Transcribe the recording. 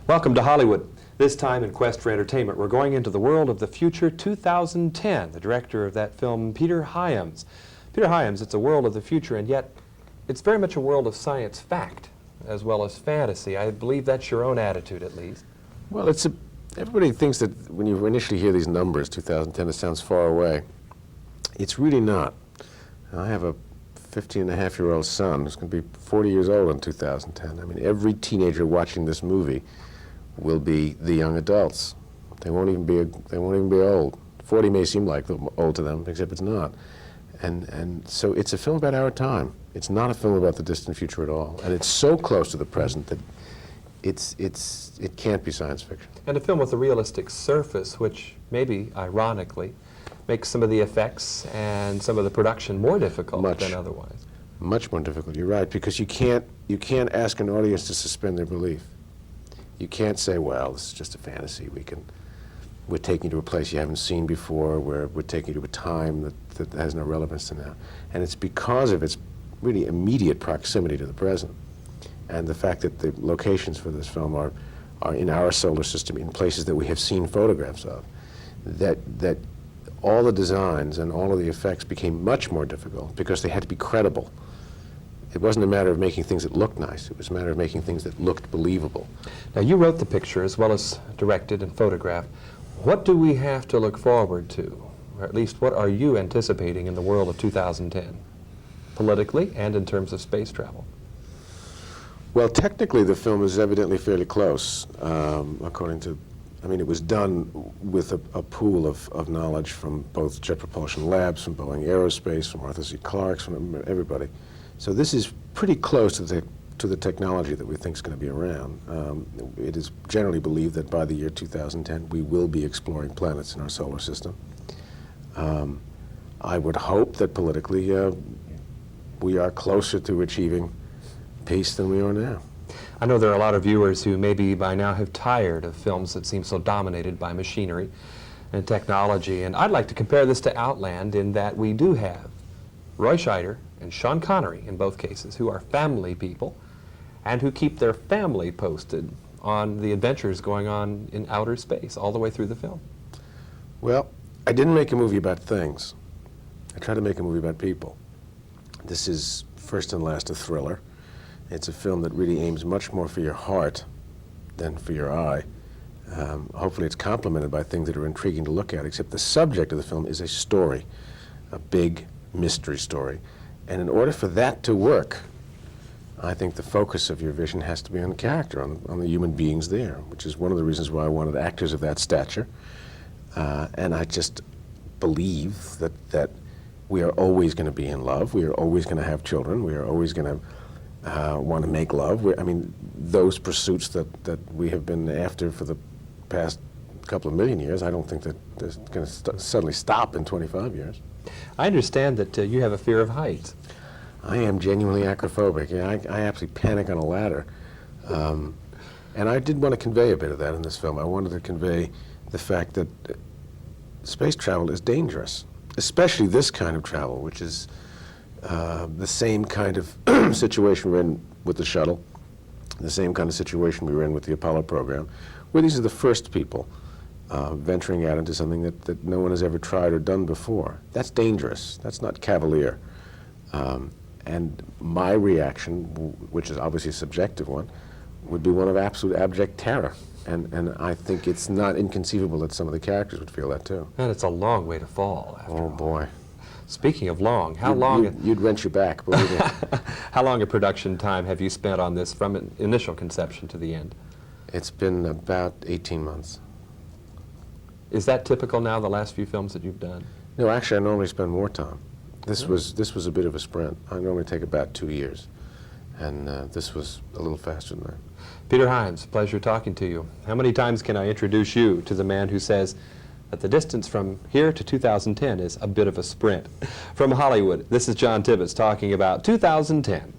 Welcome to Hollywood. This time in Quest for Entertainment, we're going into the world of the future 2010. The director of that film, Peter Hyams. Peter Hyams, it's a world of the future, and yet it's very much a world of science fact as well as fantasy. I believe that's your own attitude, at least. Well, everybody thinks that when you initially hear these numbers, 2010, it sounds far away. It's really not. I have a 15-and-a-half-year-old son who's going to be 40 years old in 2010. I mean, every teenager watching this movie will be the young adults. They won't even be old. 40 may seem like old to them, except it's not. And so it's a film about our time. It's not a film about the distant future at all. And it's so close to the present that it can't be science fiction. And a film with a realistic surface, which maybe, ironically, makes some of the effects and some of the production more difficult than otherwise. Much more difficult, you're right, because you can't ask an audience to suspend their belief. You can't say, well, this is just a fantasy. We're taking you to a place you haven't seen before, we're taking you to a time that has no relevance to now. And it's because of its really immediate proximity to the present, and the fact that the locations for this film are in our solar system, in places that we have seen photographs of, that all the designs and all of the effects became much more difficult because they had to be credible. It wasn't a matter of making things that looked nice. It was a matter of making things that looked believable. Now, you wrote the picture as well as directed and photographed. What do we have to look forward to? Or at least, what are you anticipating in the world of 2010, politically and in terms of space travel? Well, technically, the film is evidently fairly close, according to, I mean, it was done with a pool of knowledge from both Jet Propulsion Labs, from Boeing Aerospace, from Arthur C. Clarke's, from everybody. So this is pretty close to the technology that we think is going to be around. It is generally believed that by the year 2010, we will be exploring planets in our solar system. I would hope that politically we are closer to achieving peace than we are now. I know there are a lot of viewers who maybe by now have tired of films that seem so dominated by machinery and technology, and I'd like to compare this to Outland in that we do have Roy Scheider and Sean Connery in both cases, who are family people and who keep their family posted on the adventures going on in outer space all the way through the film. Well, I didn't make a movie about things. I tried to make a movie about people. This is first and last a thriller. It's a film that really aims much more for your heart than for your eye. Hopefully it's complemented by things that are intriguing to look at, except the subject of the film is a story, a big mystery story. And in order for that to work, I think the focus of your vision has to be on the character, on the human beings there, which is one of the reasons why I wanted actors of that stature. And I just believe that we are always going to be in love, we are always going to have children, we are always going to want to make love. I mean, those pursuits that we have been after for the past couple of million years, I don't think that they're going to suddenly stop in 25 years. I understand that you have a fear of heights. I am genuinely acrophobic. Yeah, I absolutely panic on a ladder. And I did want to convey a bit of that in this film. I wanted to convey the fact that space travel is dangerous, especially this kind of travel, which is the same kind of situation we're in with the shuttle, the same kind of situation we were in with the Apollo program, where these are the first people venturing out into something that no one has ever tried or done before. That's dangerous. That's not cavalier. And my reaction, which is obviously a subjective one, would be one of absolute abject terror. And I think it's not inconceivable that some of the characters would feel that too. And it's a long way to fall, after all. Oh, boy. Speaking of long, You'd wrench your back, believe me. How long a production time have you spent on this from an initial conception to the end? It's been about 18 months. Is that typical now, the last few films that you've done? No, actually, I normally spend more time. This was a bit of a sprint. I normally take about 2 years, and this was a little faster than that. Peter Hyams, pleasure talking to you. How many times can I introduce you to the man who says that the distance from here to 2010 is a bit of a sprint? From Hollywood, this is John Tibbetts talking about 2010.